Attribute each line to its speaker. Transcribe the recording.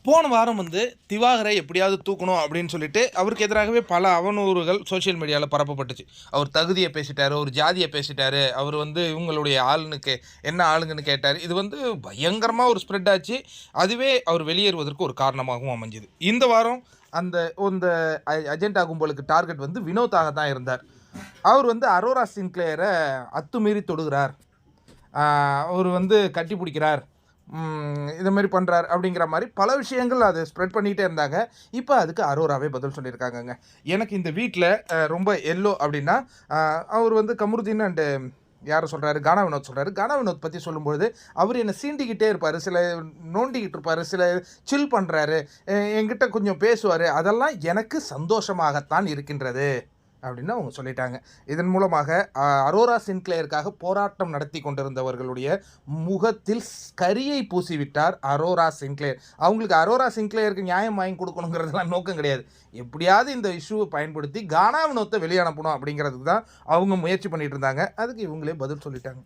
Speaker 1: போன வாரம் வந்து திவாகரை எப்படியாவது தூக்கணும் அப்படின்னு சொல்லிட்டு அவருக்கு எதிராகவே பல அவநூறுகள் சோஷியல் மீடியாவில் பரப்பப்பட்டுச்சு. அவர் தகுதியை பேசிட்டாரு, ஒரு ஜாதியை பேசிட்டாரு, அவர் வந்து இவங்களுடைய ஆளுனுக்கு என்ன ஆளுங்கன்னு கேட்டார். இது வந்து பயங்கரமாக ஒரு ஸ்ப்ரெட் ஆச்சு. அதுவே அவர் வெளியேறுவதற்கு ஒரு காரணமாகவும் அமைஞ்சுது. இந்த வாரம் அந்த இந்த அஜெண்டா கும்பலுக்கு டார்கெட் வந்து வினோத்தாக தான் இருந்தார். அவர் வந்து அரோரா சின்க்ளேரை அத்துமீறி தொடுகிறார், அவர் வந்து கட்டி பிடிக்கிறார், இது மாதிரி பண்ணுறார் அப்படிங்கிற மாதிரி பல விஷயங்கள் அதை ஸ்ப்ரெட் பண்ணிகிட்டே இருந்தாங்க. இப்போ அதுக்கு அரோராவே பதில் சொல்லியிருக்காங்கங்க. எனக்கு இந்த வீட்டில் ரொம்ப எல்லோ அப்படின்னா அவர் வந்து கமருதீன் அண்டு யாரை சொல்கிறாரு, கானா வினோத் சொல்கிறாரு. கானா வினோத் பற்றி சொல்லும்பொழுது அவர் என்னை சீண்டிக்கிட்டே இருப்பார், சில நோண்டிக்கிட்டு இருப்பார், சில சில் பண்ணுறாரு, என்கிட்ட கொஞ்சம் பேசுவார், அதெல்லாம் எனக்கு சந்தோஷமாகத்தான் இருக்கின்றது அப்படின்னு அவங்க சொல்லிட்டாங்க. இதன் மூலமாக அரோரா சின்க்ளேருக்காக போராட்டம் நடத்தி கொண்டிருந்தவர்களுடைய முகத்தில் கரியை பூசிவிட்டார் அரோரா சின்க்ளேர். அவங்களுக்கு அரோரா சின்க்ளேருக்கு நியாயம் வாங்கி கொடுக்கணுங்கிறதுலாம் நோக்கம் கிடையாது. எப்படியாவது இந்த இஷ்யூவை பயன்படுத்தி கானா வினோத்தை வெளியே அனுப்பணும் அப்படிங்கிறதுக்கு தான் அவங்க முயற்சி பண்ணிட்டு இருந்தாங்க. அதுக்கு இவங்களே பதில் சொல்லிட்டாங்க.